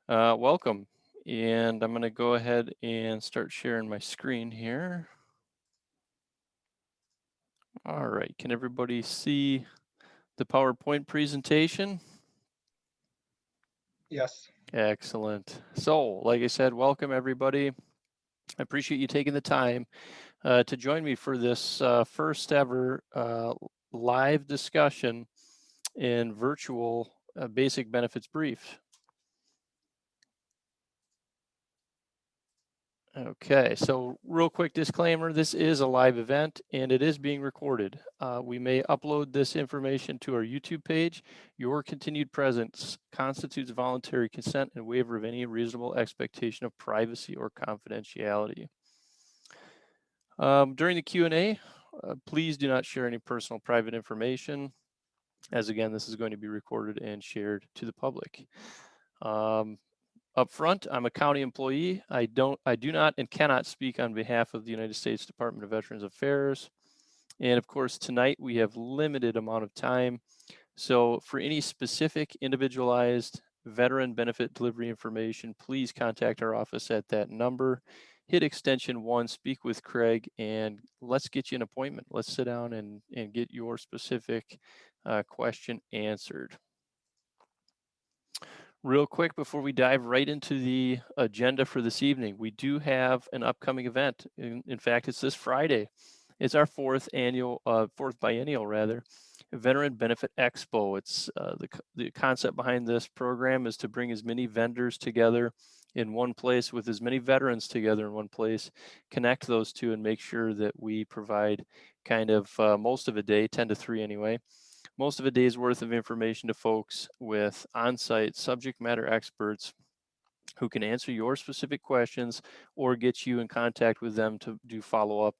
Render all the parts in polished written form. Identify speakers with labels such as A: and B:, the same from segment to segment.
A: Welcome. And I'm going to go ahead and start sharing my screen here. All right, can everybody see the PowerPoint presentation?
B: Yes.
A: Excellent. So, like I said, welcome everybody. I appreciate you taking the time to join me for this first ever live discussion in virtual basic benefits brief. Okay, so real quick disclaimer, this is a live event and it is being recorded. We may upload this information to our YouTube page. Your continued presence constitutes voluntary consent and waiver of any reasonable expectation of privacy or confidentiality. During the Q&A, please do not share any personal private information, as again, this is going to be recorded and shared to the public. Up front, I'm a county employee. I do not and cannot speak on behalf of the United States Department of Veterans Affairs. And of course, tonight we have limited amount of time. So for any specific individualized veteran benefit delivery information, please contact our office at that number. Hit extension 1, speak with Craig, and let's get you an appointment. Let's sit down and get your specific question answered. Real quick before we dive right into the agenda for this evening, we do have an upcoming event. In fact, it's this Friday. It's our fourth biennial rather, Veteran Benefit Expo. It's the concept behind this program is to bring as many vendors together in one place with as many veterans together in one place, connect those two and make sure that we provide kind of most of a day, 10 to 3 anyway, most of a day's worth of information to folks with on-site subject matter experts who can answer your specific questions or get you in contact with them to do follow-up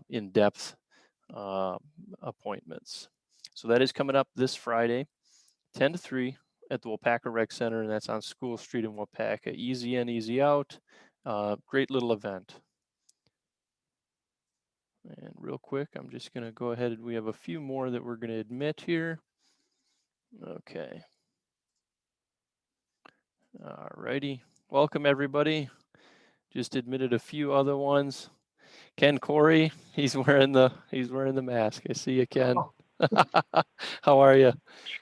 A: in-depth appointments. So that is coming up this Friday, 10 to 3 at the Waupaca Rec Center, and that's on School Street in Waupaca. Easy in, easy out. Great little event. And real quick, I'm just going to go ahead and we have a few more that we're going to admit here. Okay. All righty. Welcome, everybody. Just admitted a few other ones. Ken Corey, he's wearing the mask. I see you, Ken. How are you?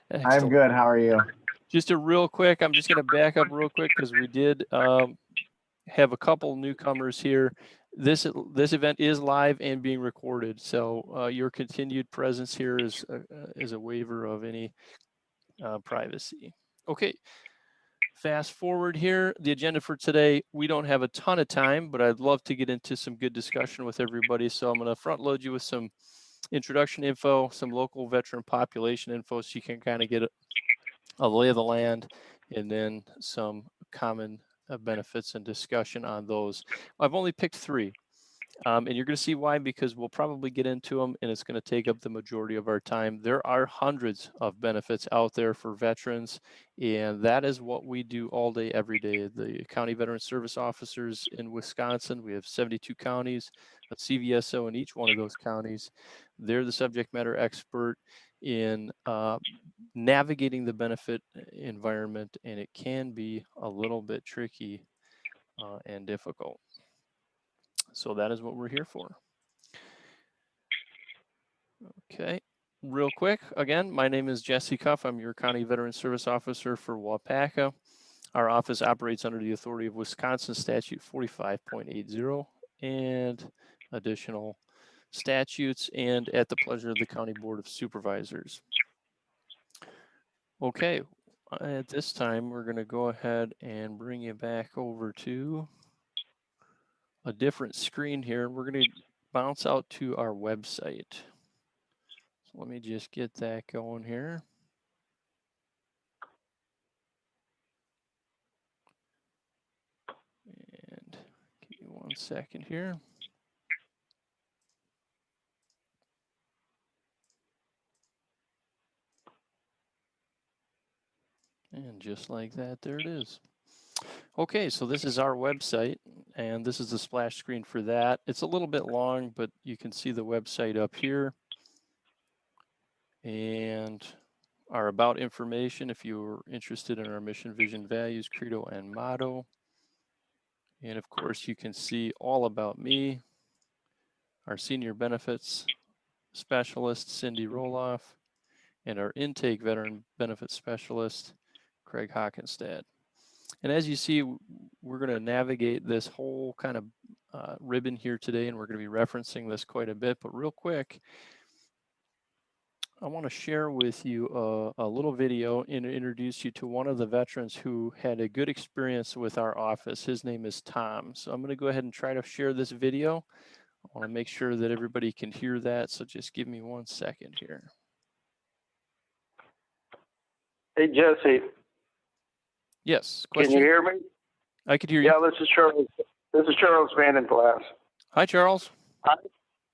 C: I'm
A: Excellent.
C: good. How are you?
A: Just a real quick, I'm just going to back up real quick because we did have a couple newcomers here. This event is live and being recorded, so your continued presence here is a waiver of any privacy. Okay. Fast forward here, the agenda for today, we don't have a ton of time, but I'd love to get into some good discussion with everybody. So I'm going to front load you with some introduction info, some local veteran population info so you can kind of get a lay of the land, and then some common benefits and discussion on those. I've only picked 3. And you're going to see why, because we'll probably get into them and it's going to take up the majority of our time. There are hundreds of benefits out there for veterans, and that is what we do all day, every day. The County Veteran Service Officers in Wisconsin, we have 72 counties, a CVSO in each one of those counties. They're the subject matter expert in navigating the benefit environment, and it can be a little bit tricky and difficult. So that is what we're here for. Okay, real quick, again, my name is Jesse Cuff. I'm your County Veteran Service Officer for Waupaca. Our office operates under the authority of Wisconsin Statute 45.80 and additional statutes, and at the pleasure of the County Board of Supervisors. Okay, at this time, we're going to go ahead and bring you back over to a different screen here. We're going to bounce out to our website. So let me just get that going here. And give me 1 second here. And just like that, there it is. Okay, so this is our website, and this is the splash screen for that. It's a little bit long, but you can see the website up here. And our about information if you're interested in our mission, vision, values, credo, and motto. And of course, you can see all about me, our senior benefits specialist, Cindy Roloff, and our intake veteran benefits specialist, Craig Hockenstad. And as you see, we're going to navigate this whole kind of ribbon here today, and we're going to be referencing this quite a bit. But real quick, I want to share with you a little video and introduce you to one of the veterans who had a good experience with our office. His name is Tom. So I'm going to go ahead and try to share this video. I want to make sure that everybody can hear that. So just give me 1 second here.
B: Hey, Jesse.
A: Yes, question?
B: Can you hear me?
A: I could hear you.
B: Yeah, this is Charles. This is Charles Vandenplas.
A: Hi, Charles.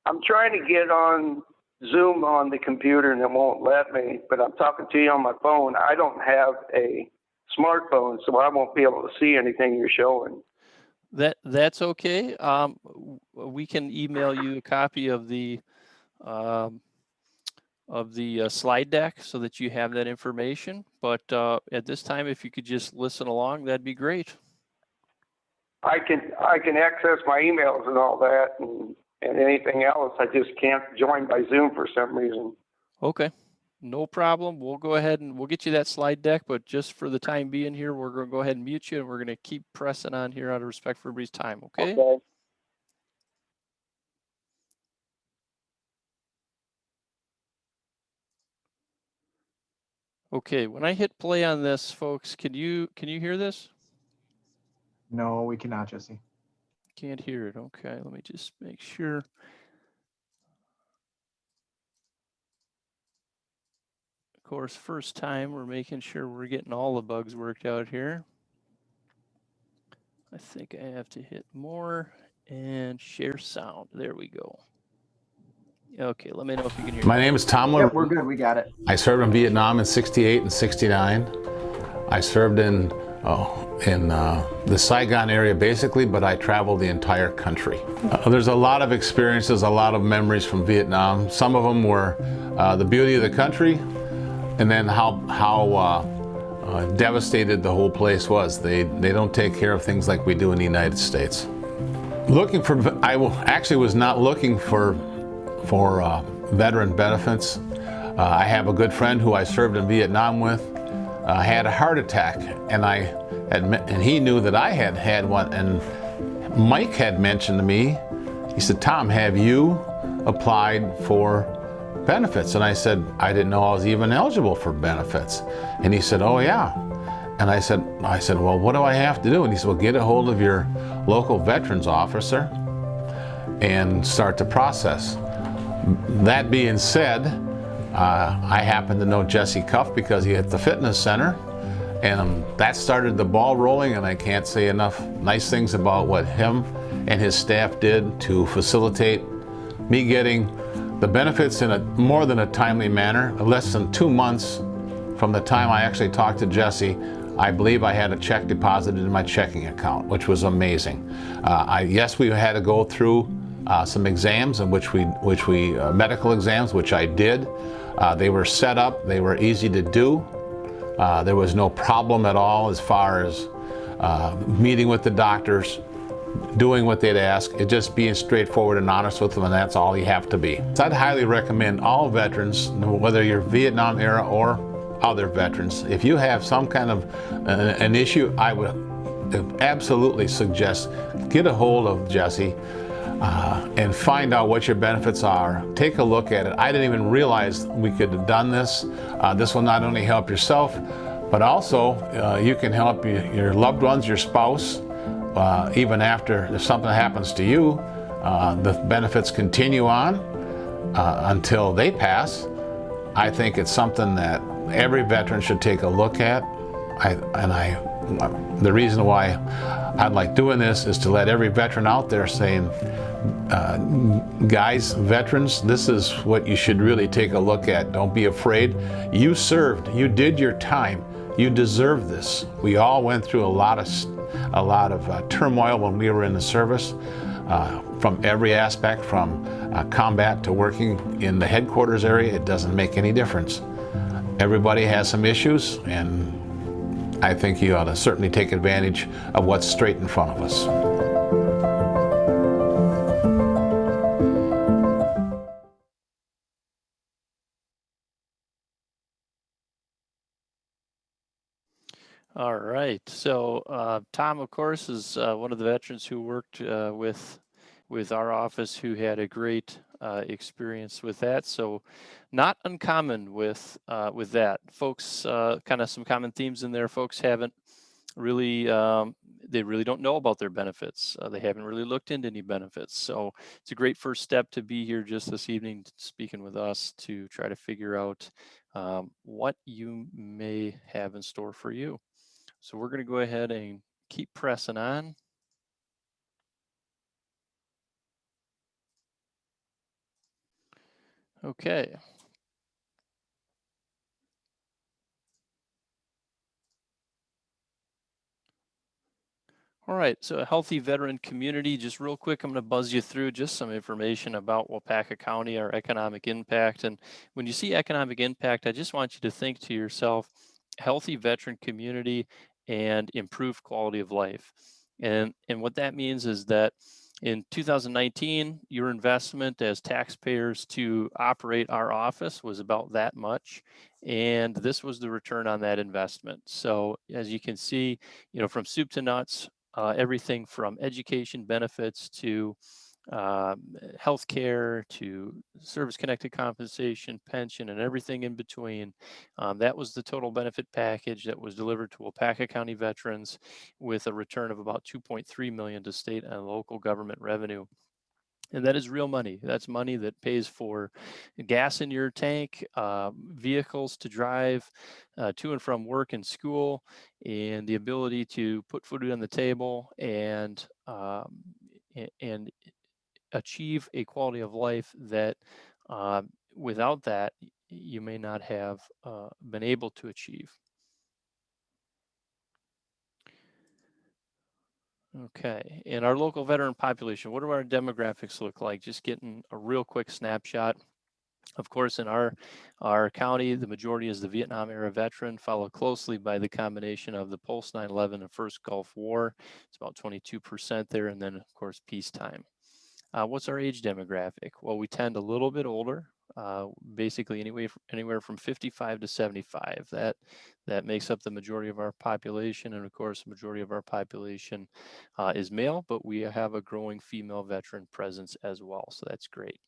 B: I'm trying to get on Zoom on the computer and it won't let me, but I'm talking to you on my phone. I don't have a smartphone, so I won't be able to see anything you're showing.
A: That's okay. We can email you a copy of the slide deck so that you have that information. But at this time, if you could just listen along, that'd be great.
B: I can access my emails and all that and anything else. I just can't join by Zoom for some reason.
A: Okay, no problem. We'll go ahead and we'll get you that slide deck, but just for the time being here, we're going to go ahead and mute you, and we're going to keep pressing on here out of respect for everybody's time, okay?
B: Okay.
A: Okay, when I hit play on this, folks, can you hear this?
C: No, we cannot, Jesse.
A: Can't hear it. Okay, let me just make sure. Of course, first time, we're making sure we're getting all the bugs worked out here. I think I have to hit more and share sound. There we go. Okay, let me know if you can hear me.
D: My name is Tom LaRue.
C: Yep, we're good. We got it.
D: I served in Vietnam in '68 and '69. I served in the Saigon area basically, but I traveled the entire country. There's a lot of experiences, a lot of memories from Vietnam. Some of them were the beauty of the country, and then how devastated the whole place was. They don't take care of things like we do in the United States. I actually was not looking for veteran benefits. I have a good friend who I served in Vietnam with, had a heart attack, and he knew that I had had one, and Mike had mentioned to me, he said, Tom, have you applied for benefits? And I said, I didn't know I was even eligible for benefits. And he said, oh yeah. And I said, well, what do I have to do? And he said, well, get a hold of your local veterans officer and start the process. That being said, I happen to know Jesse Cuff because he at the fitness center, and that started the ball rolling, and I can't say enough nice things about what him and his staff did to facilitate me getting the benefits in a more than a timely manner. Less than 2 months from the time I actually talked to Jesse, I believe I had a check deposited in my checking account, which was amazing. Yes, we had to go through some exams, in which we medical exams, which I did. They were set up, they were easy to do. There was no problem at all as far as meeting with the doctors, doing what they'd ask, it just being straightforward and honest with them, and that's all you have to be. So I'd highly recommend all veterans, whether you're Vietnam era or other veterans, if you have some kind of an issue, I would absolutely suggest get a hold of Jesse and find out what your benefits are. Take a look at it. I didn't even realize we could have done this. This will not only help yourself, but also you can help your loved ones, your spouse, even after, if something happens to you, the benefits continue on until they pass. I think it's something that every veteran should take a look at. The reason why I like doing this is to let every veteran out there saying, guys, veterans, this is what you should really take a look at. Don't be afraid. You served, you did your time, you deserve this. We all went through a lot of turmoil when we were in the service, from every aspect, from combat to working in the headquarters area. It doesn't make any difference. Everybody has some issues, and I think you ought to certainly take advantage of what's straight in front of us.
A: All right. So Tom, of course, is one of the veterans who worked with our office, who had a great experience with that. So not uncommon with that. Folks, kind of some common themes in there. Folks haven't really they really don't know about their benefits. They haven't really looked into any benefits. So it's a great first step to be here just this evening speaking with us to try to figure out what you may have in store for you. So we're going to go ahead and keep pressing on. Okay. All right, so a healthy veteran community, just real quick, I'm going to buzz you through just some information about Waupaca County, our economic impact. And when you see economic impact, I just want you to think to yourself, healthy veteran community and improved quality of life. And what that means is that in 2019, your investment as taxpayers to operate our office was about that much. And this was the return on that investment. So as you can see, from soup to nuts, everything from education benefits to healthcare to service-connected compensation, pension, and everything in between. That was the total benefit package that was delivered to Waupaca County veterans, with a return of about $2.3 million to state and local government revenue. And that is real money. That's money that pays for gas in your tank, vehicles to drive to and from work and school, and the ability to put food on the table and achieve a quality of life that without that you may not have been able to achieve. Okay, and our local veteran population, what do our demographics look like? Just getting a real quick snapshot. Of course, in our county, the majority is the Vietnam era veteran, followed closely by the combination of the post 9/11 and first Gulf War. It's about 22% there, and then of course peacetime. What's our age demographic? Well, we tend a little bit older, basically anywhere from 55 to 75. That makes up the majority of our population, and of course, the majority of our population is male, but we have a growing female veteran presence as well, so that's great.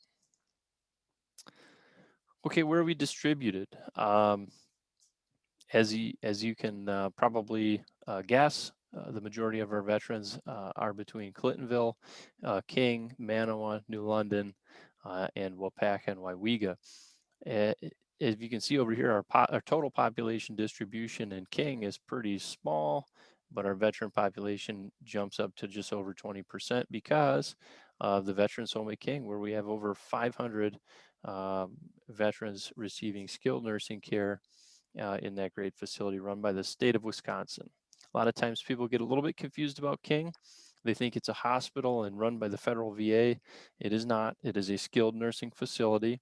A: Okay, where are we distributed? As you can probably guess, the majority of our veterans are between Clintonville, King, Manawa, New London, and Waupaca and Wawega. As you can see over here, our total population distribution in King is pretty small, but our veteran population jumps up to just over 20% because of the Veterans Home at King, where we have over 500 veterans receiving skilled nursing care in that great facility run by the state of Wisconsin. A lot of times people get a little bit confused about King. They think it's a hospital and run by the federal VA. It is not. It is a skilled nursing facility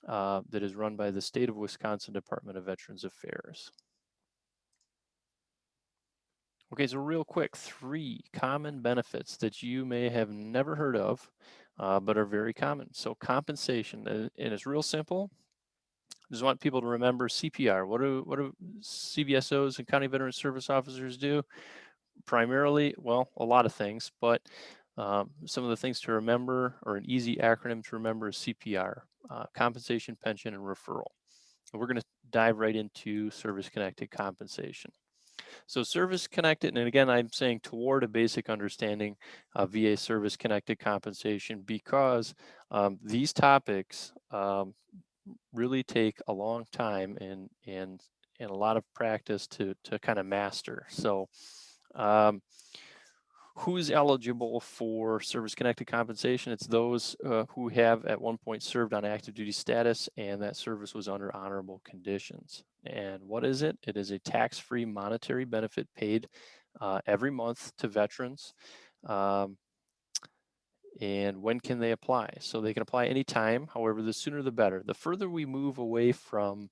A: that is run by the state of Wisconsin Department of Veterans Affairs. Okay, so real quick, 3 common benefits that you may have never heard of, but are very common. So compensation, and it's real simple. I just want people to remember CPR. What do CVSOs and County Veteran Service Officers do? Primarily, well, a lot of things, but some of the things to remember, or an easy acronym to remember, is CPR, compensation, pension, and referral. And we're going to dive right into service-connected compensation. So service-connected, and again, I'm saying toward a basic understanding of VA service-connected compensation, because these topics really take a long time and a lot of practice to kind of master. So who's eligible for service-connected compensation? It's those who have at one point served on active duty status and that service was under honorable conditions. And what is it? It is a tax-free monetary benefit paid every month to veterans. And when can they apply? So they can apply anytime. However, the sooner the better. The further we move away from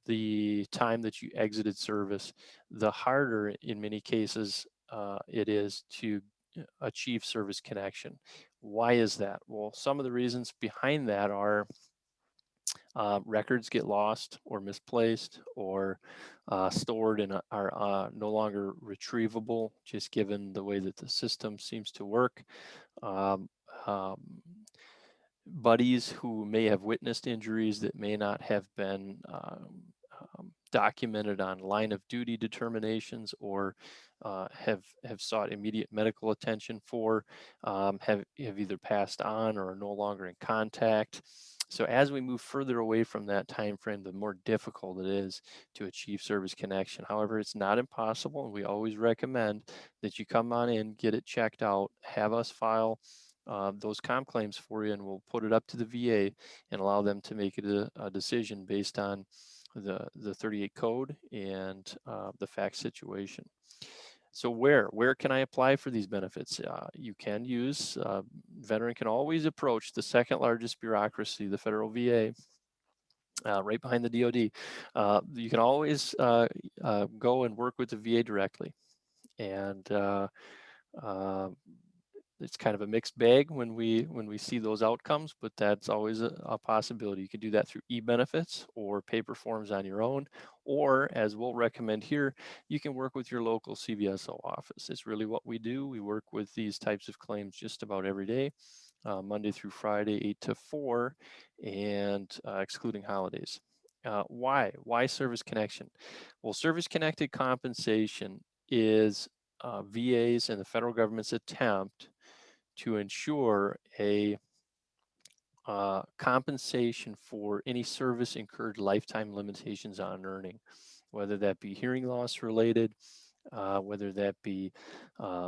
A: the time that you exited service, the harder in many cases it is to achieve service connection. Why is that? Well, some of the reasons behind that are records get lost or misplaced or stored and are no longer retrievable, just given the way that the system seems to work. Um, um, Buddies who may have witnessed injuries that may not have been documented on line of duty determinations or have sought immediate medical attention for, have either passed on or are no longer in contact. So as we move further away from that time frame, the more difficult it is to achieve service connection. However, it's not impossible, and we always recommend that you come on in, get it checked out, have us file those comp claims for you, and we'll put it up to the VA and allow them to make it a decision based on the 38 code and the fact situation. So where can I apply for these benefits? You can use, veteran can always approach the second largest bureaucracy, the federal VA, right behind the DoD. You can always go and work with the VA directly. And it's kind of a mixed bag when we see those outcomes, but that's always a possibility. You can do that through e-benefits or paper forms on your own, or as we'll recommend here, you can work with your local CVSO office. It's really what we do. We work with these types of claims just about every day, Monday through Friday, 8 to 4, and excluding holidays. Why service connection? Well, service connected compensation is VA's and the federal government's attempt to ensure a compensation for any service incurred lifetime limitations on earning, whether that be hearing loss related, whether that be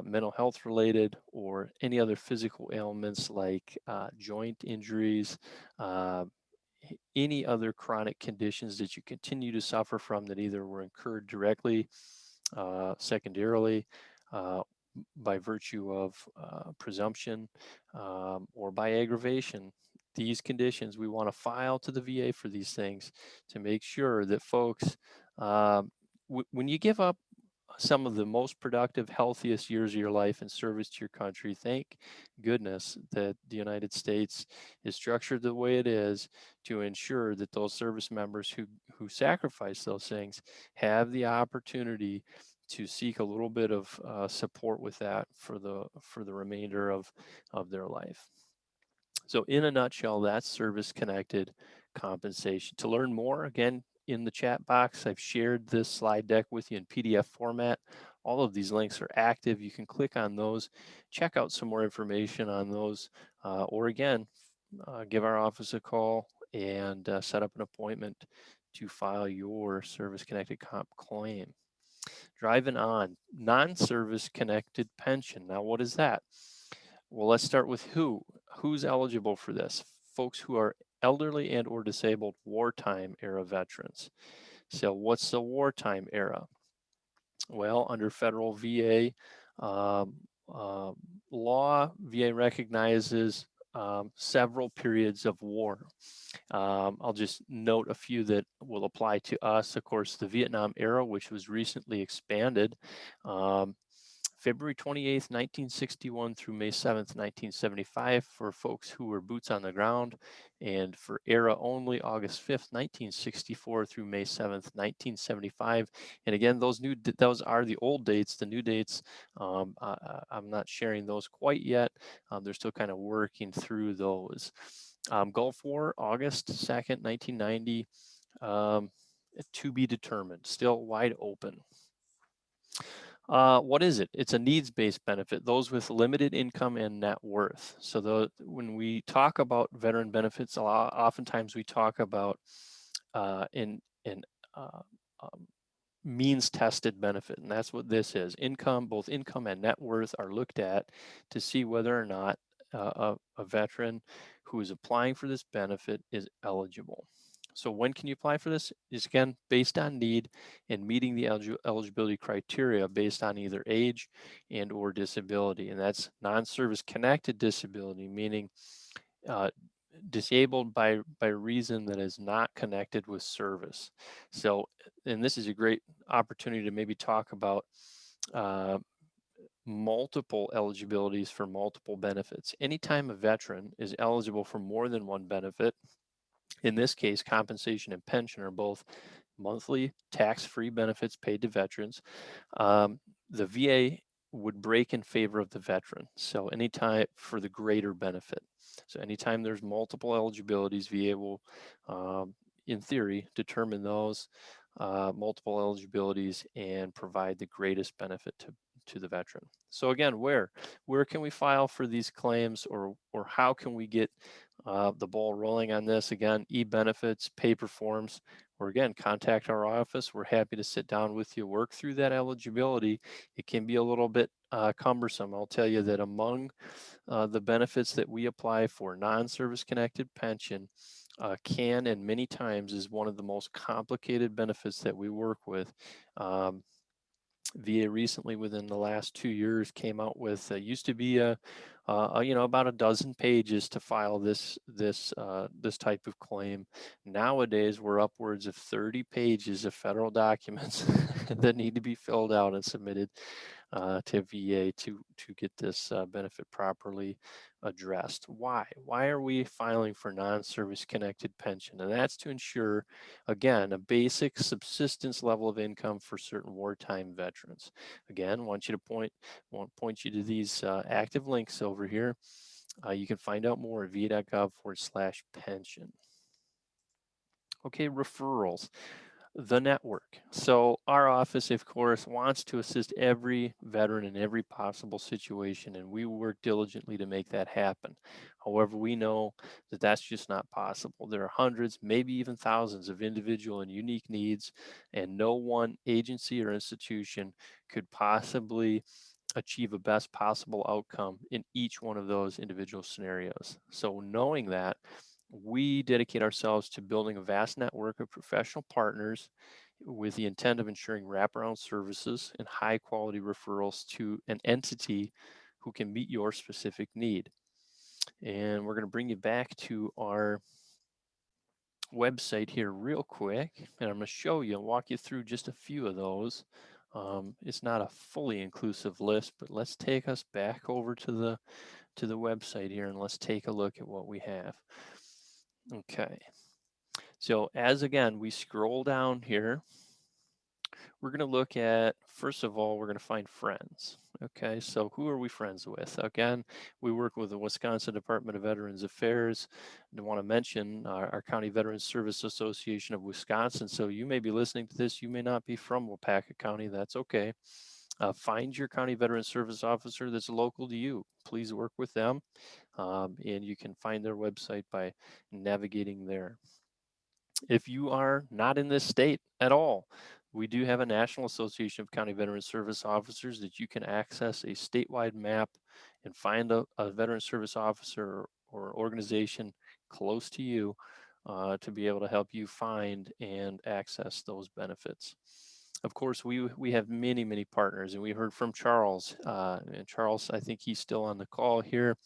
A: mental health related, or any other physical ailments like joint injuries, any other chronic conditions that you continue to suffer from that either were incurred directly, secondarily, by virtue of presumption, or by aggravation. These conditions, we want to file to the VA for these things to make sure that folks, when you give up some of the most productive, healthiest years of your life in service to your country, thank goodness that the United States is structured the way it is to ensure that those service members who sacrifice those things have the opportunity to seek a little bit of support with that for the remainder of their life. So in a nutshell, that's service connected compensation. To learn more, again, in the chat box, I've shared this slide deck with you in PDF format. All of these links are active. You can click on those, check out some more information on those, or again, give our office a call and set up an appointment to file your service connected comp claim. Driving on, non-service connected pension. Now, what is that? Well, let's start with who's eligible for this. Folks who are elderly and or disabled wartime era veterans. So what's the wartime era? Well, under federal VA law, VA recognizes several periods of war. I'll just note a few that will apply to us. Of course, the Vietnam era, which was recently expanded. February 28th, 1961 through May 7th, 1975 for folks who were boots on the ground, and for era only, August 5th, 1964 through May 7th, 1975. And again, those are the old dates. The new dates, I'm not sharing those quite yet. They're still kind of working through those. Gulf War, August 2nd, 1990, to be determined, still wide open. What is it? It's a needs-based benefit, those with limited income and net worth. So when we talk about veteran benefits, oftentimes we talk about means-tested benefit, and that's what this is. Income, both income and net worth are looked at to see whether or not a veteran who is applying for this benefit is eligible. So when can you apply for this? Is again based on need and meeting the eligibility criteria based on either age and or disability. And that's non-service connected disability, meaning disabled by reason that is not connected with service. So, and this is a great opportunity to maybe talk about uh, multiple eligibilities for multiple benefits. Anytime a veteran is eligible for more than one benefit, in this case, compensation and pension are both monthly tax-free benefits paid to veterans. The VA would break in favor of the veteran. So anytime for the greater benefit. So anytime there's multiple eligibilities, VA will, in theory, determine those multiple eligibilities and provide the greatest benefit to the veteran. So again, where can we file for these claims, or how can we get the ball rolling on this? Again, e-benefits, paper forms, or again, contact our office. We're happy to sit down with you, work through that eligibility. It can be a little bit cumbersome. I'll tell you that among the benefits that we apply for non-service connected pension, can and many times is one of the most complicated benefits that we work with. VA recently, within the last 2 years, came out with used to be about a dozen pages to file this type of claim. Nowadays, we're upwards of 30 pages of federal documents that need to be filled out and submitted to VA to get this benefit properly addressed. Why are we filing for non-service connected pension? And that's to ensure, again, a basic subsistence level of income for certain wartime veterans. Again, want to point you to these active links over here. You can find out more at va.gov/pension. Okay, referrals. The network. So our office, of course, wants to assist every veteran in every possible situation, and we work diligently to make that happen. However, we know that that's just not possible. There are hundreds, maybe even thousands of individual and unique needs, and no one agency or institution could possibly achieve a best possible outcome in each one of those individual scenarios. So knowing that, we dedicate ourselves to building a vast network of professional partners with the intent of ensuring wraparound services and high quality referrals to an entity who can meet your specific need. And we're going to bring you back to our website here real quick, and I'm going to show you and walk you through just a few of those. It's not a fully inclusive list, but let's take us back over to the website here, and let's take a look at what we have. Okay, so as again, we scroll down here, we're going to look at, first of all, we're going to find friends. Okay, so who are we friends with? Again, we work with the Wisconsin Department of Veterans Affairs. I want to mention our County Veterans Service Association of Wisconsin. So you may be listening to this, you may not be from Waupaca County, that's okay. Find your county veteran service officer that's local to you. Please work with them, and you can find their website by navigating there. If you are not in this state at all, we do have a National Association of County Veteran Service Officers that you can access a statewide map and find a veteran service officer or organization close to you to be able to help you find and access those benefits. Of course, we have many partners, and we heard from Charles. And Charles, I think he's still on the call here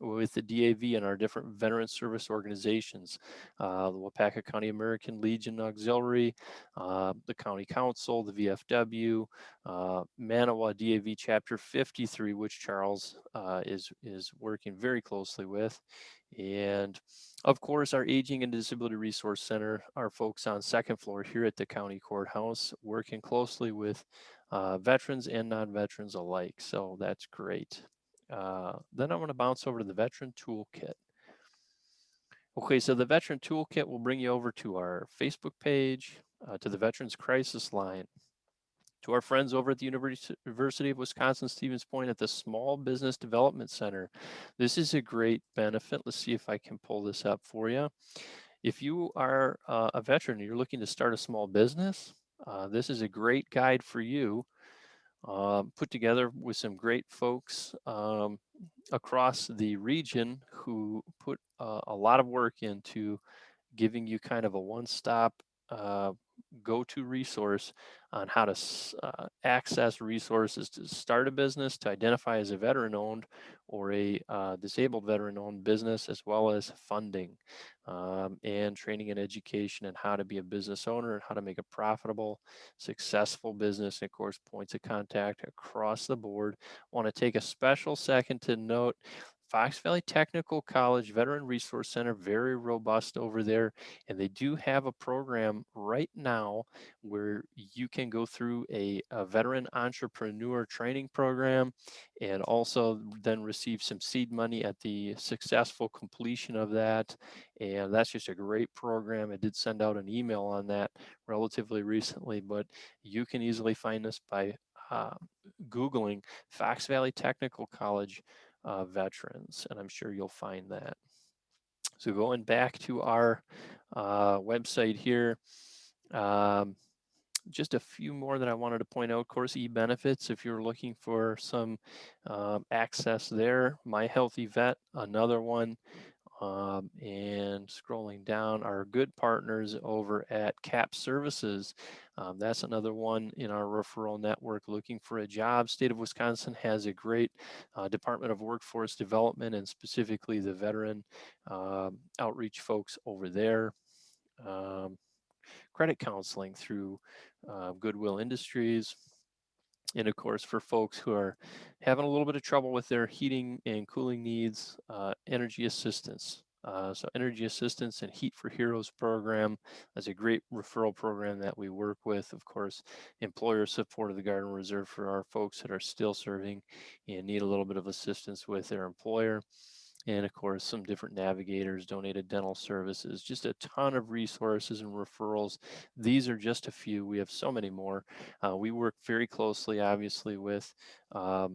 A: with the DAV and our different veteran service organizations, the Waupaca County American Legion Auxiliary, the County Council, the VFW, Manawa DAV Chapter 53, which Charles is working very closely with, and of course our Aging and Disability Resource Center, our folks on second floor here at the county courthouse, working closely with veterans and non-veterans alike. So that's great. Then I want to bounce over to the Veteran Toolkit. Okay, so the Veteran Toolkit will bring you over to our Facebook page, to the Veterans Crisis Line, to our friends over at the University of Wisconsin-Stevens Point at the Small Business Development Center. This is a great benefit. Let's see if I can pull this up for you. If you are a veteran and you're looking to start a small business, this is a great guide for you. Put together with some great folks across the region who put a lot of work into giving you kind of a one-stop go-to resource on how to access resources to start a business, to identify as a veteran-owned or a disabled veteran-owned business, as well as funding and training and education and how to be a business owner and how to make a profitable, successful business, and of course, points of contact across the board. Want to take a special second to note Fox Valley Technical College Veteran Resource Center, very robust over there. And they do have a program right now where you can go through a veteran entrepreneur training program and also then receive some seed money at the successful completion of that. And that's just a great program. I did send out an email on that relatively recently, but you can easily find this by Googling Fox Valley Technical College veterans, and I'm sure you'll find that. So going back to our website here, just a few more that I wanted to point out. Of course, e-benefits, if you're looking for some access there. My Healthy Vet, another one. And scrolling down, our good partners over at CAP Services. That's another one in our referral network looking for a job. State of Wisconsin has a great Department of Workforce Development and specifically the veteran outreach folks over there. Credit counseling through Goodwill Industries. And of course, for folks who are having a little bit of trouble with their heating and cooling needs, energy assistance. So Energy Assistance and Heat for Heroes program is a great referral program that we work with. Of course, employer support of the Guard and Reserve for our folks that are still serving and need a little bit of assistance with their employer. And of course, some different navigators, donated dental services, just a ton of resources and referrals. These are just a few. We have so many more. We work very closely, obviously, with the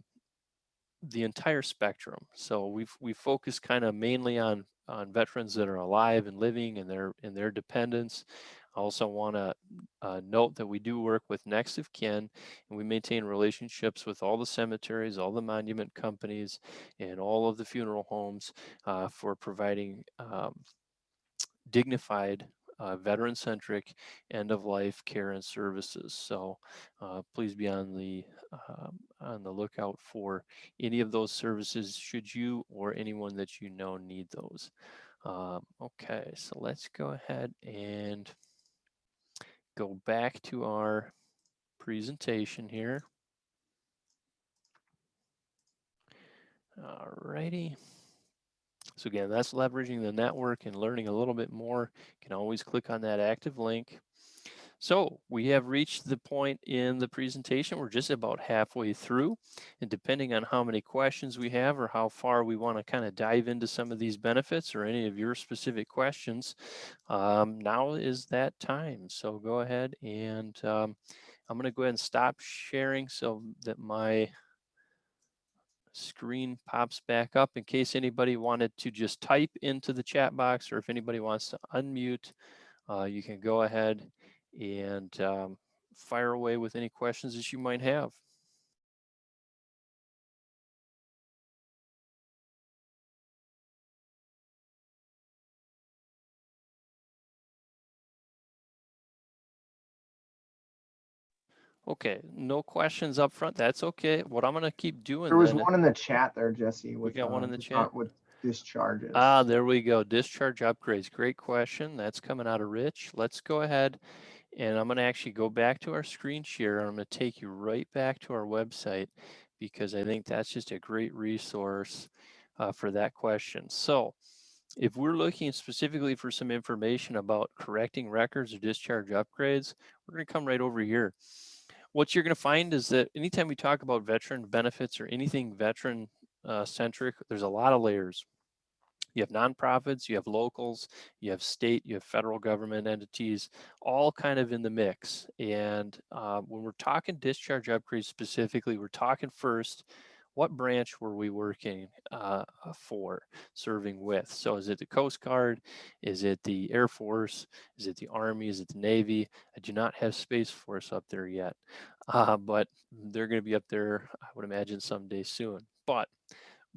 A: entire spectrum. So we focus kind of mainly on veterans that are alive and living and their dependents. I also want to note that we do work with next of kin, and we maintain relationships with all the cemeteries, all the monument companies, and all of the funeral homes for providing dignified, veteran-centric end-of-life care and services. So please be on the lookout for any of those services should you or anyone that you know need those. Okay, so let's go ahead and go back to our presentation here. All righty. So again, that's leveraging the network and learning a little bit more. You can always click on that active link. So we have reached the point in the presentation. We're just about halfway through, and depending on how many questions we have or how far we want to kind of dive into some of these benefits or any of your specific questions, now is that time. So go ahead and I'm going to go ahead and stop sharing so that my screen pops back up in case anybody wanted to just type into the chat box, or if anybody wants to unmute, you can go ahead and fire away with any questions that you might have. Okay, no questions up front. That's okay. What I'm going to keep doing
C: There was
A: then,
C: one in the chat there, Jesse.
A: we got one in the
C: just
A: chat.
C: with discharges.
A: Ah, there we go. Discharge upgrades. Great question. That's coming out of Rich. Let's go ahead and I'm going to actually go back to our screen share. I'm going to take you right back to our website because I think that's just a great resource for that question. So if we're looking specifically for some information about correcting records or discharge upgrades, we're going to come right over here. What you're going to find is that anytime we talk about veteran benefits or anything veteran centric, there's a lot of layers. You have nonprofits, you have locals, you have state, you have federal government entities, all kind of in the mix. And when we're talking discharge upgrades specifically, we're talking first, what branch were we working for, serving with? So is it the Coast Guard? Is it the Air Force? Is it the Army? Is it the Navy? I do not have Space Force up there yet, but they're going to be up there, I would imagine, someday soon. But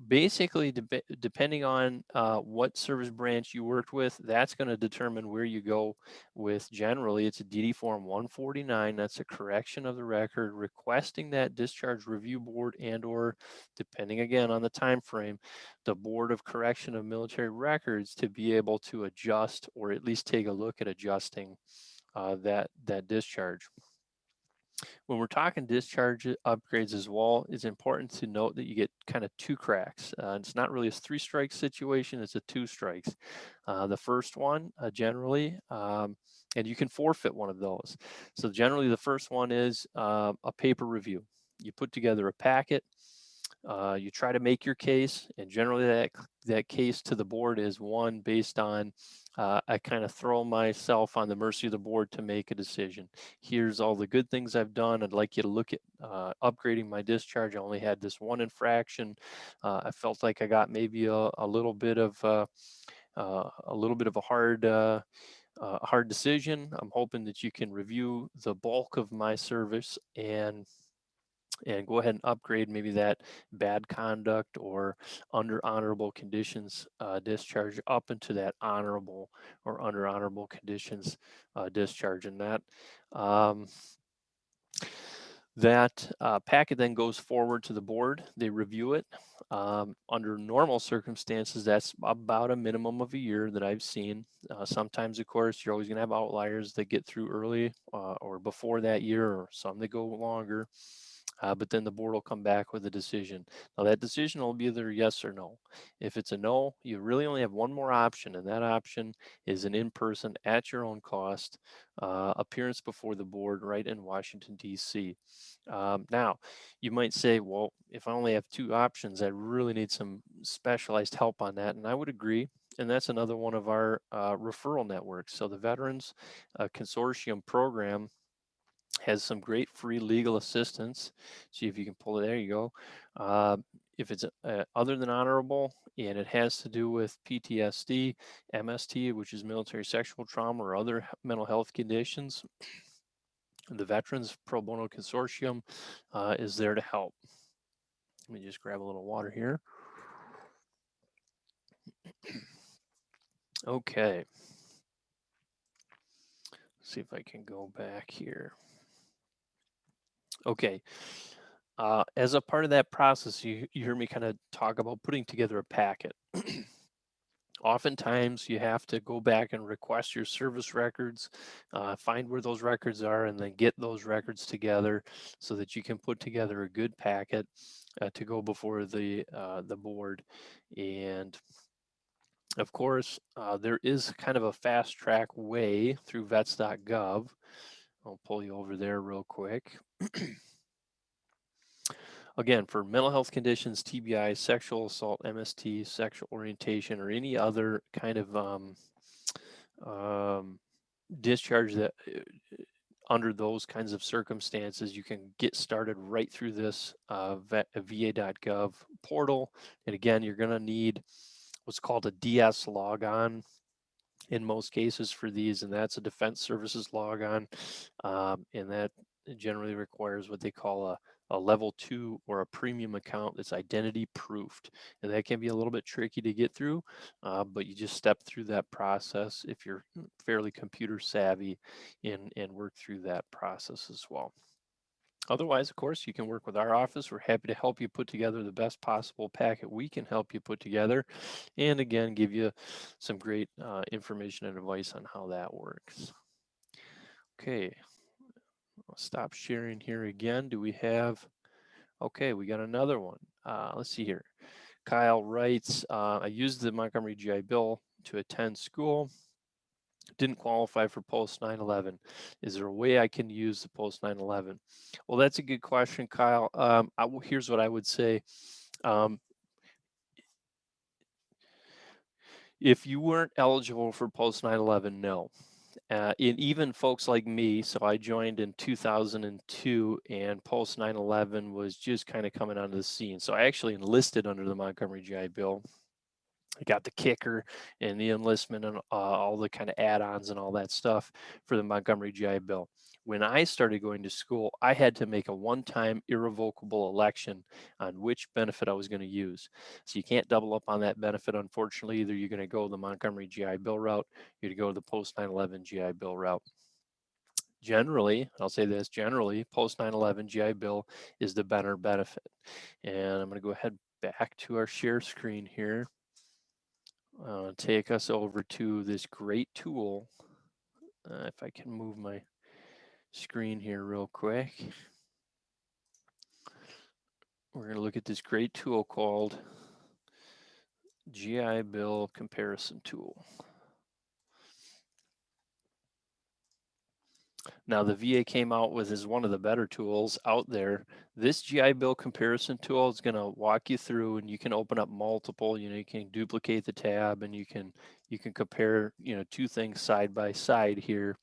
A: basically, depending on what service branch you worked with, that's going to determine where you go with. Generally, it's a DD Form 149. That's a correction of the record requesting that discharge review board and/or, depending again on the time frame, the Board of Correction of Military Records to be able to adjust or at least take a look at adjusting that discharge. When we're talking discharge upgrades as well, it's important to note that you get kind of two cracks. It's not really a 3 strikes situation, it's a 2 strikes. The first one generally, and you can forfeit one of those. So generally the first one is a paper review. You put together a packet, you try to make your case, and generally that case to the board is one based on I kind of throw myself on the mercy of the board to make a decision. Here's all the good things I've done. I'd like you to look at upgrading my discharge. I only had this one infraction. I felt like I got maybe a little bit of a hard decision. I'm hoping that you can review the bulk of my service and go ahead and upgrade maybe that bad conduct or under honorable conditions discharge up into that honorable or under honorable conditions discharge. And that packet then goes forward to the board. They review it. Under normal circumstances, that's about a minimum of a year that I've seen. Sometimes, of course, you're always going to have outliers that get through early or before that year, or some that go longer. But then the board will come back with a decision. Now that decision will be either yes or no. If it's a no, you really only have one more option, and that option is an in-person at your own cost appearance before the board right in Washington, D.C. Now, you might say, well, if I only have 2 options, I really need some specialized help on that, and I would agree. And that's another one of our referral networks. So the Veterans Consortium program has some great free legal assistance. See if you can pull it. There you go. If it's other than honorable and it has to do with PTSD, MST, which is military sexual trauma, or other mental health conditions, the Veterans Pro Bono Consortium is there to help. Let me just grab a little water here. Okay. Let's see if I can go back here. Okay. As a part of that process, you hear me kind of talk about putting together a packet. Oftentimes you have to go back and request your service records, find where those records are, and then get those records together so that you can put together a good packet to go before the board. And of course, there is kind of a fast track way through vets.gov. I'll pull you over there real quick. Again, for mental health conditions, TBI, sexual assault, MST, sexual orientation, or any other kind of discharge that under those kinds of circumstances, you can get started right through this va.gov portal. And again, you're going to need what's called a DS logon in most cases for these, and that's a Defense Services logon, and that generally requires what they call a level 2 or a premium account that's identity proofed, and that can be a little bit tricky to get through, but you just step through that process if you're fairly computer savvy and work through that process as well. Otherwise, of course, you can work with our office. We're happy to help you put together the best possible packet we can help you put together, and again, give you some great information and advice on how that works. Okay, I'll stop sharing here again. Do we have, okay, we got another one. Let's see here. Kyle writes, I used the Montgomery GI Bill to attend school. Didn't qualify for post 9/11. Is there a way I can use the post 9/11? Well, that's a good question, Kyle. Here's what I would say. If you weren't eligible for post 9/11, no. And even folks like me, so I joined in 2002 and post 9/11 was just kind of coming onto the scene. So I actually enlisted under the Montgomery GI Bill. I got the kicker and the enlistment and all the kind of add-ons and all that stuff for the Montgomery GI Bill. When I started going to school, I had to make a one-time irrevocable election on which benefit I was going to use. So you can't double up on that benefit, unfortunately. Either you're going to go the Montgomery GI Bill route, you're going to go the post 9/11 GI Bill route. Generally, I'll say this, generally, post 9/11 GI Bill is the better benefit. And I'm going to go ahead back to our share screen here. Take us over to this great tool. If I can move my screen here real quick. We're going to look at this great tool called GI Bill Comparison Tool. Now the VA came out with as one of the better tools out there. This GI Bill comparison tool is going to walk you through, and you can open up multiple, you can duplicate the tab, and you can compare, two things side by side here.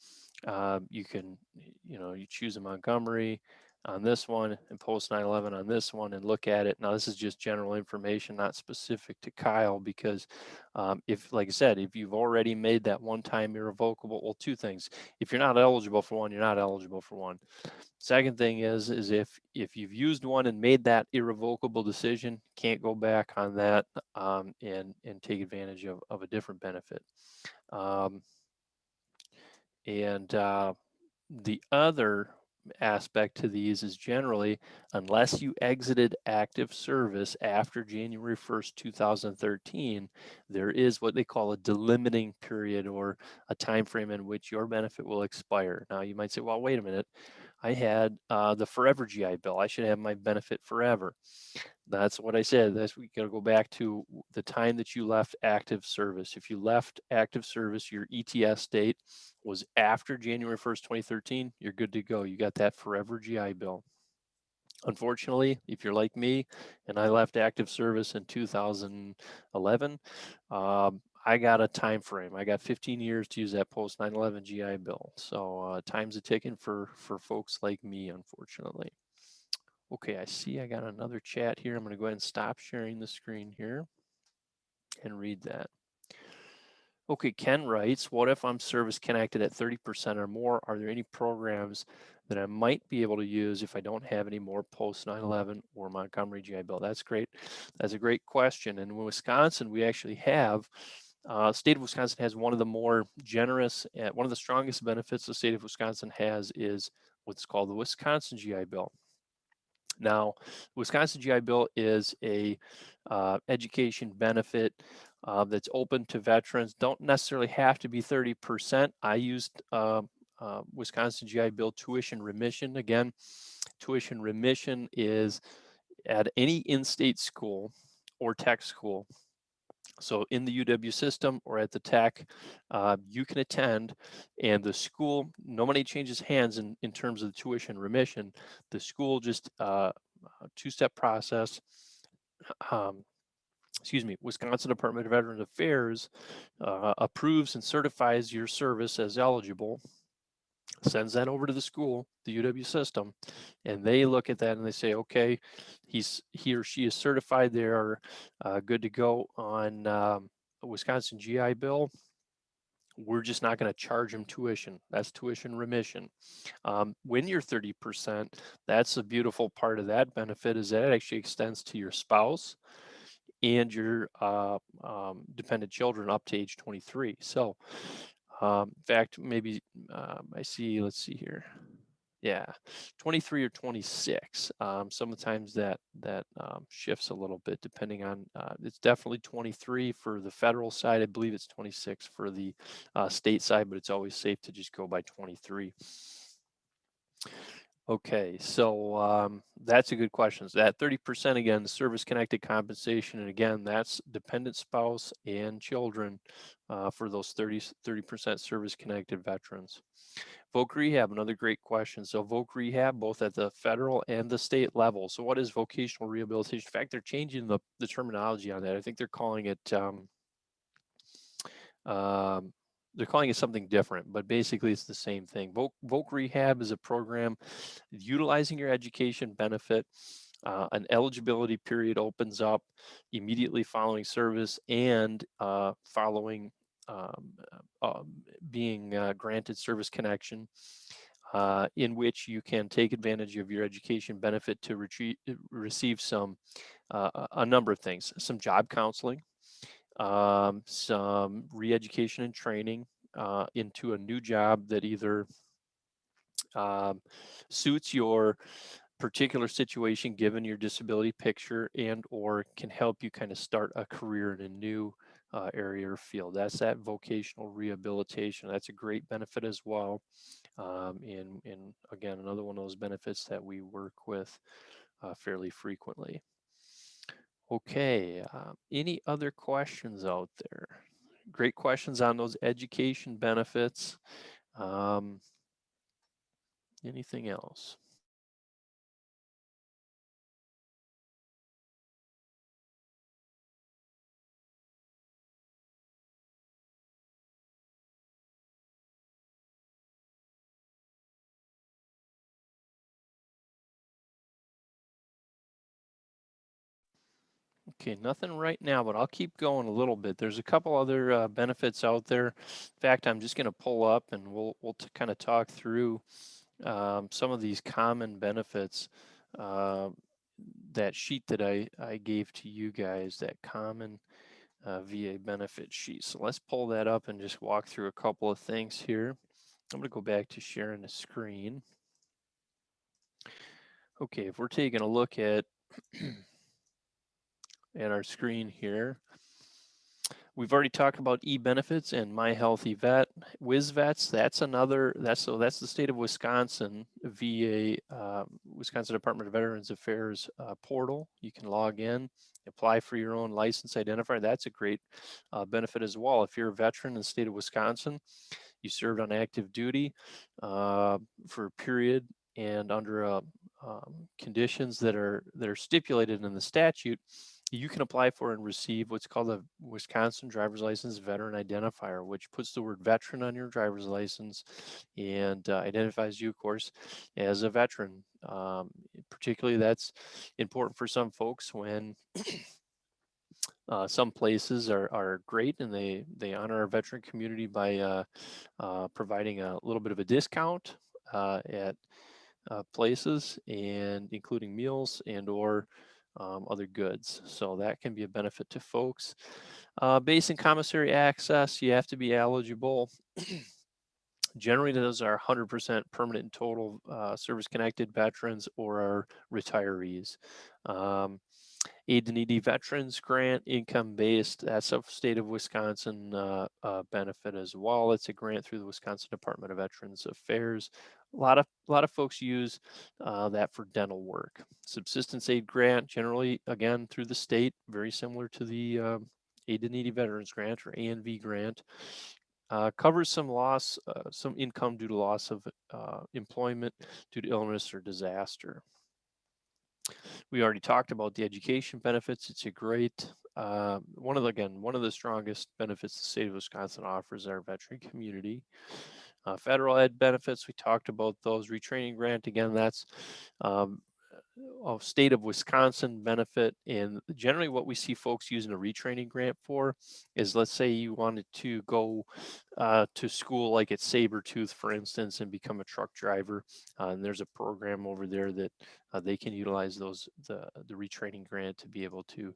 A: You can, you choose a Montgomery on this one and post 9/11 on this one and look at it. Now this is just general information, not specific to Kyle, because if, like I said, if you've already made that one-time irrevocable, well, two things. If you're not eligible for one, you're not eligible for one. Second thing is if you've used one and made that irrevocable decision, can't go back on that and take advantage of a different benefit. The other aspect to these is generally, unless you exited active service after January 1st, 2013, there is what they call a delimiting period, or a time frame in which your benefit will expire. Now you might say, well, wait a minute, I had the forever GI Bill, I should have my benefit forever. That's what I said. We got to go back to the time that you left active service. If you left active service, your ETS date was after January 1st, 2013, you're good to go. You got that forever GI Bill. Unfortunately, if you're like me and I left active service in 2011, I got a time frame. I got 15 years to use that post 9/11 GI Bill. So time's a ticking for folks like me, unfortunately. Okay, I see I got another chat here. I'm going to go ahead and stop sharing the screen here and read that. Okay, Ken writes, what if I'm service connected at 30% or more? Are there any programs that I might be able to use if I don't have any more post 9/11 or Montgomery GI Bill? That's great. That's a great question. And in Wisconsin, we actually have, state of Wisconsin has one of the more generous, one of the strongest benefits the state of Wisconsin has is what's called the Wisconsin GI Bill. Now, Wisconsin GI Bill is a education benefit that's open to veterans. Don't necessarily have to be 30%. I used Wisconsin GI Bill tuition remission. Again, tuition remission is at any in-state school or tech school. So in the UW system or at the tech, you can attend, and the school, no money changes hands in terms of the tuition remission. The school just two-step process. Wisconsin Department of Veterans Affairs approves and certifies your service as eligible, sends that over to the school, the UW system, and they look at that and they say, okay, he or she is certified. They are good to go on a Wisconsin GI Bill. We're just not going to charge them tuition. That's tuition remission. When you're 30%, that's the beautiful part of that benefit, is that it actually extends to your spouse and your dependent children up to age 23. So in fact, maybe I see, let's see here. Yeah, 23 or 26. Sometimes that shifts a little bit depending on, it's definitely 23 for the federal side. I believe it's 26 for the state side, but it's always safe to just go by 23. Okay, so that's a good question. So that 30%, again, the service-connected compensation, and again, that's dependent spouse and children for those 30% service-connected veterans. Voc Rehab, another great question. So Voc Rehab, both at the federal and the state level. So what is vocational rehabilitation? In fact, they're changing the terminology on that. I think they're calling it something different, but basically it's the same thing. Voc Rehab is a program utilizing your education benefit An eligibility period opens up immediately following service and following being granted service connection, in which you can take advantage of your education benefit to receive a number of things, some job counseling, some re-education and training into a new job that either suits your particular situation given your disability picture and or can help you kind of start a career in a new area or field. That's that vocational rehabilitation. That's a great benefit as well. And again, another one of those benefits that we work with fairly frequently. Okay, any other questions out there? Great questions on those education benefits. Anything else? Okay, nothing right now, but I'll keep going a little bit. There's a couple other benefits out there. In fact, I'm just going to pull up and we'll kind of talk through some of these common benefits. That sheet that I gave to you guys, that common VA benefit sheet. So let's pull that up and just walk through a couple of things here. I'm going to go back to sharing the screen. Okay, if we're taking a look at our screen here, we've already talked about e-benefits and My Healthy Vet, WisVets. That's the state of Wisconsin VA, Wisconsin Department of Veterans Affairs portal. You can log in, apply for your own license identifier. That's a great benefit as well. If you're a veteran in the state of Wisconsin, you served on active duty for a period and under conditions that are stipulated in the statute, you can apply for and receive what's called a Wisconsin Driver's License Veteran Identifier, which puts the word veteran on your driver's license and identifies you, of course, as a veteran. Particularly, that's important for some folks when some places are great and they honor our veteran community by providing a little bit of a discount at places, and including meals and or other goods. So that can be a benefit to folks. Base and commissary access, you have to be eligible. Generally, those are 100% permanent and total service-connected veterans or our retirees. Aid to Needy Veterans Grant, income-based, that's a state of Wisconsin benefit as well. It's a grant through the Wisconsin Department of Veterans Affairs. A lot of folks use that for dental work. Subsistence aid grant, generally, again, through the state, very similar to the Aid to Needy Veterans Grant or ANV grant. Covers some loss, some income due to loss of employment due to illness or disaster. We already talked about the education benefits. It's a great, one of the strongest benefits the state of Wisconsin offers our veteran community. Federal ed benefits, we talked about those. Retraining grant, again, that's a state of Wisconsin benefit. And generally what we see folks using a retraining grant for is, let's say you wanted to go to school like at Sabertooth, for instance, and become a truck driver. And there's a program over there that they can utilize the retraining grant to be able to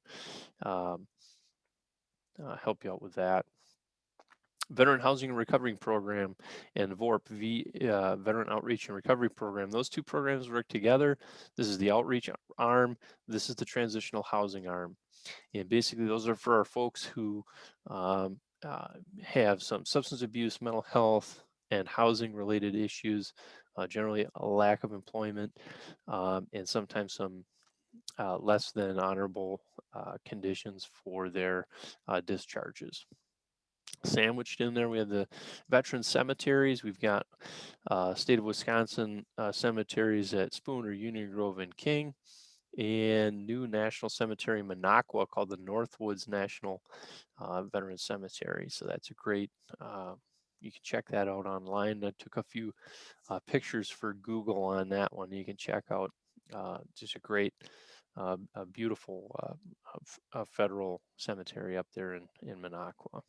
A: help you out with that. Veteran Housing and Recovery Program and VORP, Veteran Outreach and Recovery Program. Those two programs work together. This is the outreach arm. This is the transitional housing arm. And basically those are for our folks who have some substance abuse, mental health, and housing related issues, generally a lack of employment, and sometimes some less than honorable conditions for their discharges. Sandwiched in there, we have the veteran cemeteries. We've got state of Wisconsin cemeteries at Spooner, Union Grove, and King, and new national cemetery in Minocqua called the Northwoods National Veteran Cemetery. So that's a great, you can check that out online. I took a few pictures for Google on that one. You can check out just a great a beautiful federal cemetery up there in Minocqua.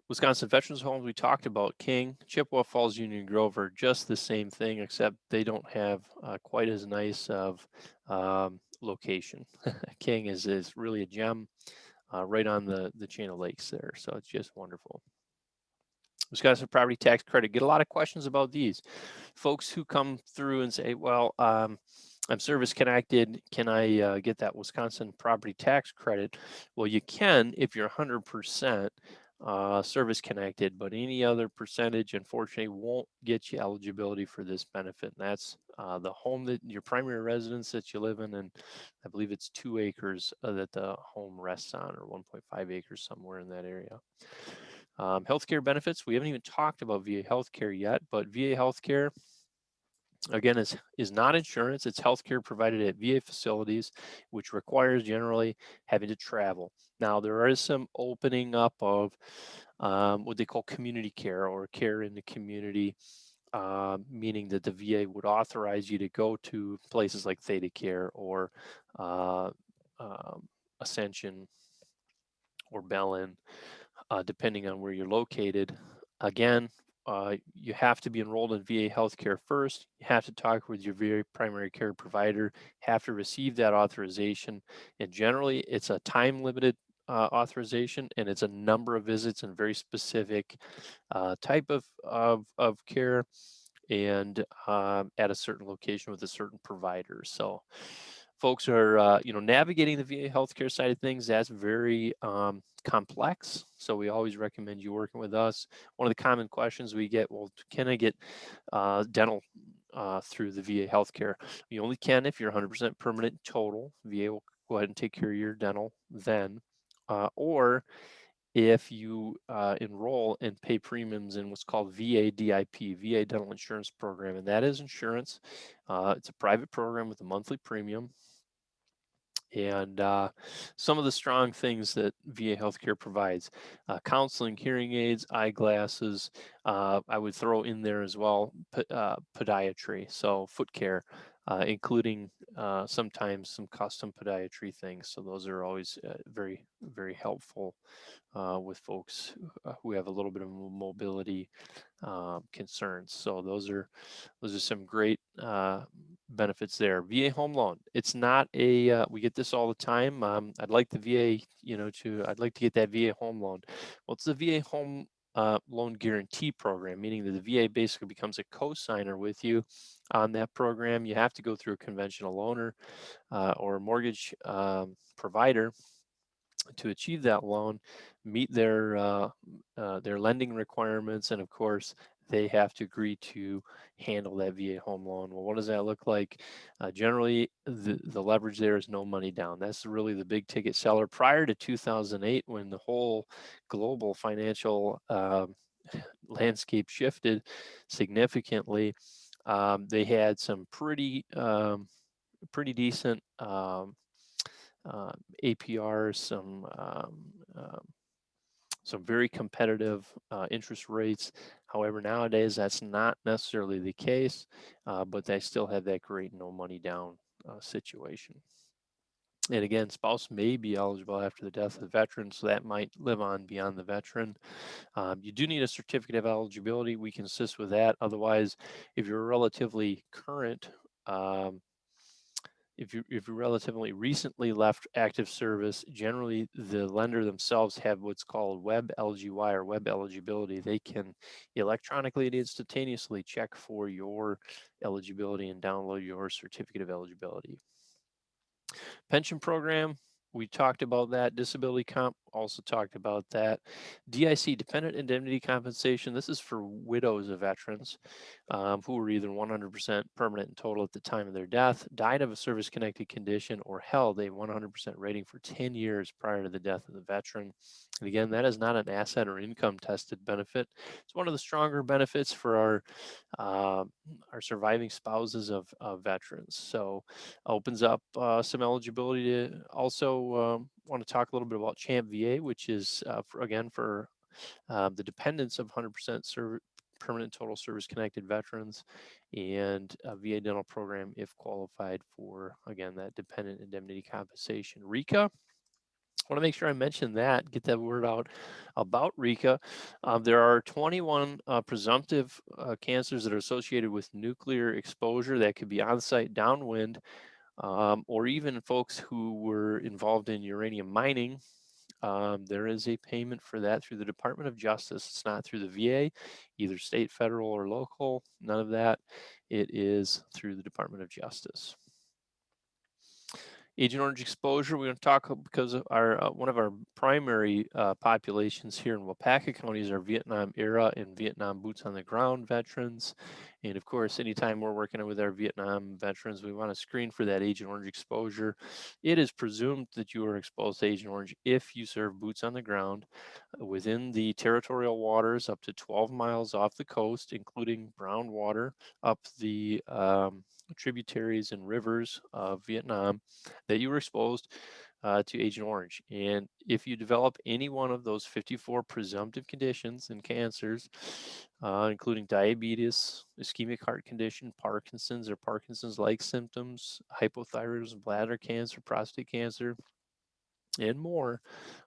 A: Wisconsin Veterans Homes, we talked about. King, Chippewa Falls, Union Grove are just the same thing, except they don't have quite as nice of location. King is really a gem right on the chain of lakes there, so it's just wonderful. Wisconsin property tax credit. Get a lot of questions about these. Folks who come through and say, well, I'm service connected. Can I get that Wisconsin property tax credit? Well, you can if you're 100% service connected, but any other percentage, unfortunately, won't get you eligibility for this benefit. And that's the home that your primary residence that you live in, and I believe it's 2 acres that the home rests on, or 1.5 acres, somewhere in that area. Healthcare benefits, we haven't even talked about VA healthcare yet, but VA healthcare, again, is not insurance. It's healthcare provided at VA facilities, which requires generally having to travel. Now, there is some opening up of what they call community care, or care in the community, meaning that the VA would authorize you to go to places like Theta Care or Ascension or Bellin, depending on where you're located. Again, you have to be enrolled in VA healthcare first. You have to talk with your VA primary care provider, have to receive that authorization. And generally, it's a time limited authorization, and it's a number of visits and very specific type of care, and at a certain location with a certain provider. So folks are navigating the VA healthcare side of things. That's very complex, so we always recommend you working with us. One of the common questions we get, well, can I get dental through the VA healthcare? You only can if you're 100% permanent total. VA will go ahead and take care of your dental then, or if you enroll and pay premiums in what's called VA DIP, VA Dental Insurance Program, and that is insurance. It's a private program with a monthly premium. And some of the strong things that VA healthcare provides: counseling, hearing aids, eyeglasses. I would throw in there as well podiatry, so foot care, including sometimes some custom podiatry things. So those are always very, very helpful with folks who have a little bit of mobility concerns. So those are some great benefits there. VA home loan. It's not a we get this all the time. I'd like the VA, I'd like to get that VA home loan. Well, it's the VA home loan guarantee program, meaning that the VA basically becomes a co-signer with you on that program. You have to go through a conventional loaner or a mortgage provider to achieve that loan, meet their lending requirements, and of course they have to agree to handle that VA home loan. Well, what does that look like? Generally, the leverage there is no money down. That's really the big ticket seller. Prior to 2008, when the whole global financial landscape shifted significantly, they had some pretty decent APRs, some very competitive interest rates. However, nowadays that's not necessarily the case, but they still have that great no money down situation. And again, spouse may be eligible after the death of the veteran, so that might live on beyond the veteran. You do need a certificate of eligibility. We can assist with that. Otherwise, if you're relatively current, if you relatively recently left active service, generally the lender themselves have what's called web LGY, or web eligibility. They can electronically and instantaneously check for your eligibility and download your certificate of eligibility. Pension program, we talked about that. Disability comp, also talked about that. DIC, dependent indemnity compensation. This is for widows of veterans who were either 100% permanent and total at the time of their death, died of a service-connected condition, or held a 100% rating for 10 years prior to the death of the veteran. And again, that is not an asset or income tested benefit. It's one of the stronger benefits for our surviving spouses of veterans. So opens up some eligibility to also want to talk a little bit about CHAMP VA, which is for the dependents of 100% permanent total service connected veterans, and a VA dental program if qualified for, again, that dependent indemnity compensation. RECA, I want to make sure I mention that, get that word out about RECA. There are 21 presumptive cancers that are associated with nuclear exposure that could be on-site downwind, or even folks who were involved in uranium mining. There is a payment for that through the Department of Justice. It's not through the VA, either state, federal, or local. None of that. It is through the Department of Justice. Agent Orange exposure, we're going to talk because of our one of our primary populations here in Waupaca County is our Vietnam era and Vietnam boots on the ground veterans. And of course, anytime we're working with our Vietnam veterans, we want to screen for that Agent Orange exposure. It is presumed that you are exposed to Agent Orange if you serve boots on the ground within the territorial waters up to 12 miles off the coast, including brown water, up the tributaries and rivers of Vietnam, that you were exposed to Agent Orange. And if you develop any one of those 54 presumptive conditions and cancers, including diabetes, ischemic heart condition, Parkinson's or Parkinson's-like symptoms, hypothyroidism, bladder cancer, prostate cancer, and more,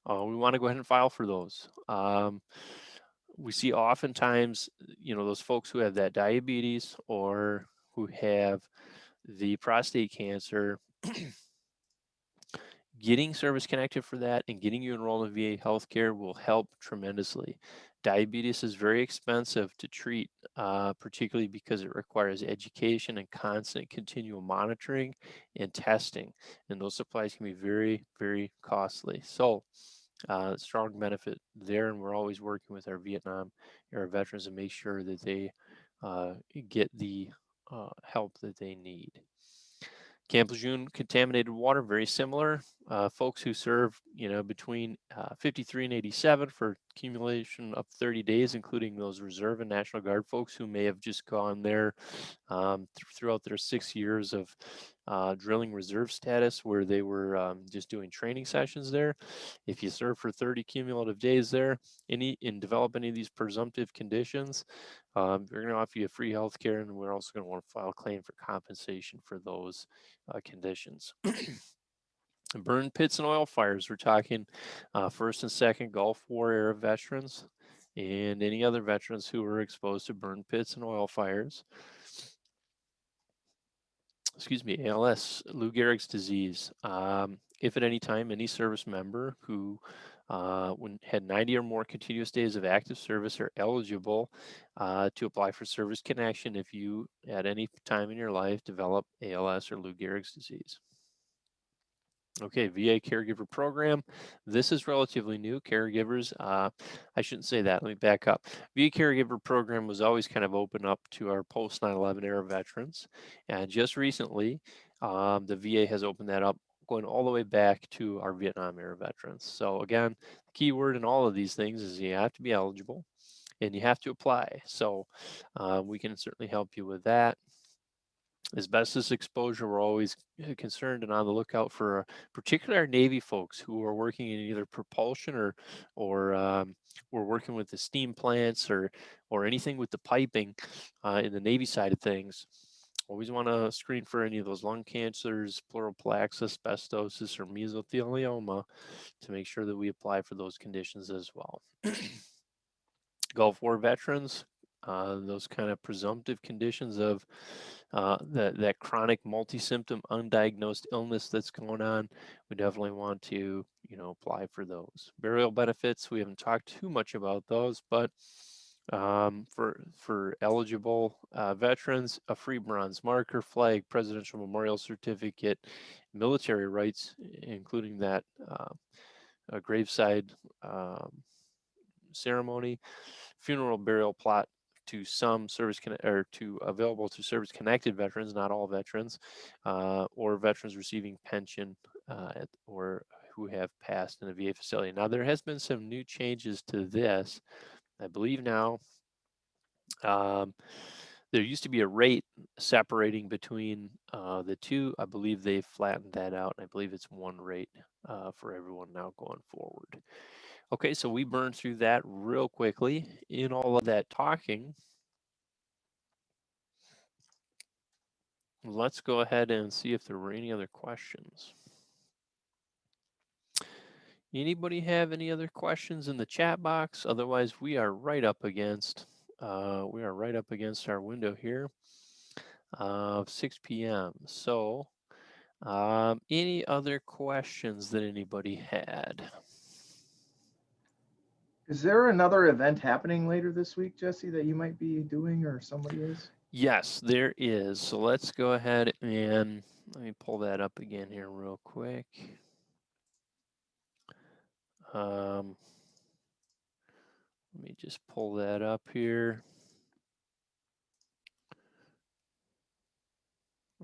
A: we want to go ahead and file for those. We see oftentimes, those folks who have that diabetes or who have the prostate cancer, getting service connected for that and getting you enrolled in VA healthcare will help tremendously. Diabetes is very expensive to treat, particularly because it requires education and constant continual monitoring and testing. And those supplies can be very, very costly. So strong benefit there. And we're always working with our Vietnam era veterans to make sure that they get the help that they need. Camp Lejeune contaminated water, very similar. Folks who serve, between 53 and 87 for accumulation of 30 days, including those reserve and National Guard folks who may have just gone there throughout their 6 years of drilling reserve status where they were just doing training sessions there. If you serve for 30 cumulative days there and develop any of these presumptive conditions, we're going to offer you free health care, and we're also going to want to file a claim for compensation for those conditions. Burn pits and oil fires, we're talking first and second Gulf War era veterans and any other veterans who were exposed to burn pits and oil fires. ALS, Lou Gehrig's disease. If at any time any service member who had 90 or more continuous days of active service are eligible to apply for service connection if you at any time in your life develop ALS or Lou Gehrig's disease. Okay, VA caregiver program. This is relatively new. Caregivers, I shouldn't say that. Let me back up. VA caregiver program was always kind of open up to our post 9/11 era veterans. And just recently, the VA has opened that up, going all the way back to our Vietnam era veterans. So again, the key word in all of these things is you have to be eligible and you have to apply. So we can certainly help you with that. Asbestos exposure, we're always concerned and on the lookout for particularly our Navy folks who are working in either propulsion or we're working with the steam plants or anything with the piping in the Navy side of things. Always want to screen for any of those lung cancers, pleural plaques, asbestosis, or mesothelioma to make sure that we apply for those conditions as well. Gulf War veterans, those kind of presumptive conditions of that chronic multi-symptom undiagnosed illness that's going on, we definitely want to, apply for those. Burial benefits, we haven't talked too much about those, but for eligible veterans, a free bronze marker, flag, presidential memorial certificate, military rights, including that graveside ceremony, funeral burial plot to some available to service connected veterans, not all veterans, or veterans receiving pension or who have passed in a VA facility. Now there has been some new changes to this. I believe now there used to be a rate separating between the two. I believe they've flattened that out, and I believe it's one rate for everyone now going forward. Okay, so we burned through that real quickly. In all of that talking, let's go ahead and see if there were any other questions. Anybody have any other questions in the chat box? Otherwise, we are right up against our window here of 6 p.m. So, any other questions that anybody had?
C: Is there another event happening later this week, Jesse, that you might be doing or somebody is?
A: Yes, there is. So let's go ahead and let me pull that up again here real quick. Let me just pull that up here.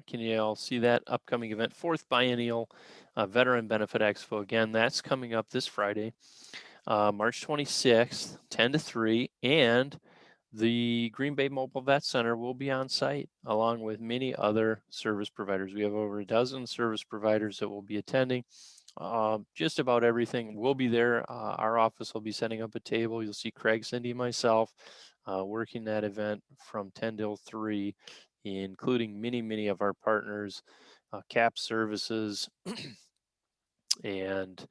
A: Can you all see that upcoming event? Fourth Biennial Veteran Benefit Expo. Again, that's coming up this Friday, March 26th, 10 to 3. And the Green Bay Mobile Vet Center will be on site along with many other service providers. We have over a dozen service providers that will be attending. Just about everything will be there. Our office will be setting up a table. You'll see Craig, Cindy, myself working that event from 10 till 3, including many of our partners, CAP Services, and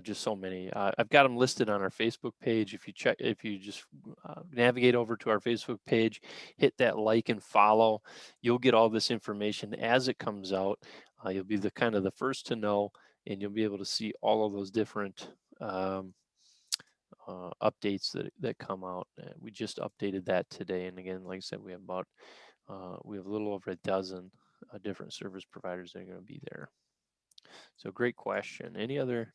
A: just so many. I've got them listed on our Facebook page. If you just navigate over to our Facebook page, hit that like and follow, you'll get all this information as it comes out. You'll be the first to know, and you'll be able to see all of those different updates that come out. We just updated that today, and again, like I said, we have a little over a dozen different service providers that are going to be there. So great question. Any other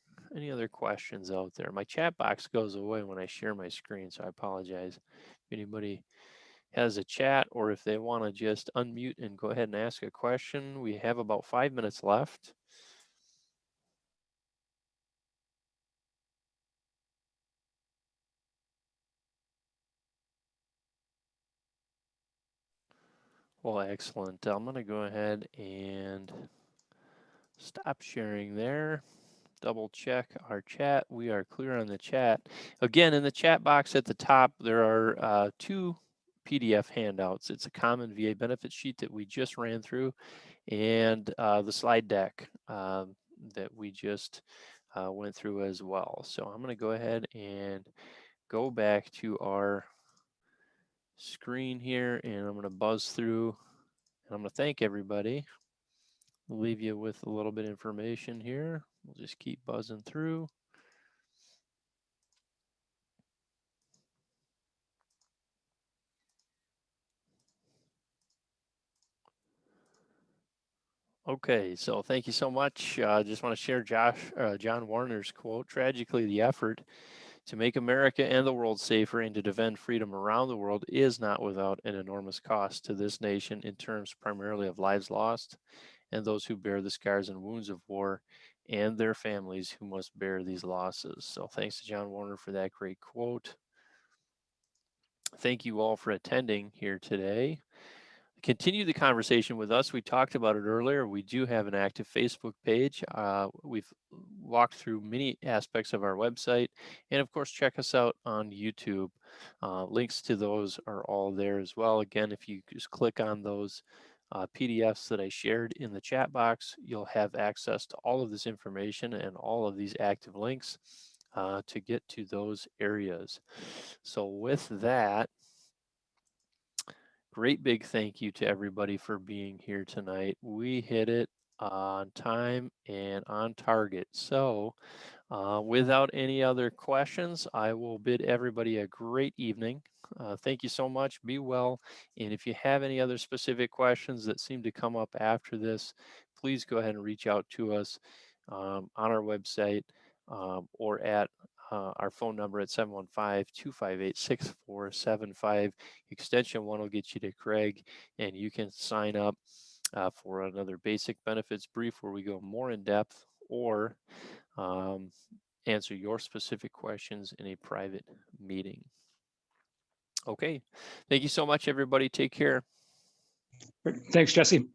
A: questions out there? My chat box goes away when I share my screen, so I apologize. If anybody has a chat or if they want to just unmute and go ahead and ask a question, we have about 5 minutes left. Well, excellent. I'm going to go ahead and stop sharing there. Double check our chat. We are clear on the chat. Again, in the chat box at the top, there are 2 PDF handouts. It's a common VA benefit sheet that we just ran through, and the slide deck that we just went through as well. So I'm going to go ahead and go back to our screen here, and I'm going to buzz through, and I'm going to thank everybody. I'll leave you with a little bit of information here. We'll just keep buzzing through. Okay, so thank you so much. I just want to share John Warner's quote. Tragically, the effort to make America and the world safer and to defend freedom around the world is not without an enormous cost to this nation in terms primarily of lives lost and those who bear the scars and wounds of war and their families who must bear these losses. So thanks to John Warner for that great quote. Thank you all for attending here today. Continue the conversation with us. We talked about it earlier. We do have an active Facebook page. We've walked through many aspects of our website, and of course, check us out on YouTube. Links to those are all there as well. Again, if you just click on those PDFs that I shared in the chat box, you'll have access to all of this information and all of these active links to get to those areas. So with that, great big thank you to everybody for being here tonight. We hit it on time and on target. So without any other questions, I will bid everybody a great evening. Thank you so much. Be well. And if you have any other specific questions that seem to come up after this, please go ahead and reach out to us on our website or at our phone number at 715-258-6475. Extension 1 will get you to Craig, and you can sign up for another basic benefits brief where we go more in depth or answer your specific questions in a private meeting. Okay, thank you so much, everybody. Take care.
E: Thanks, Jesse.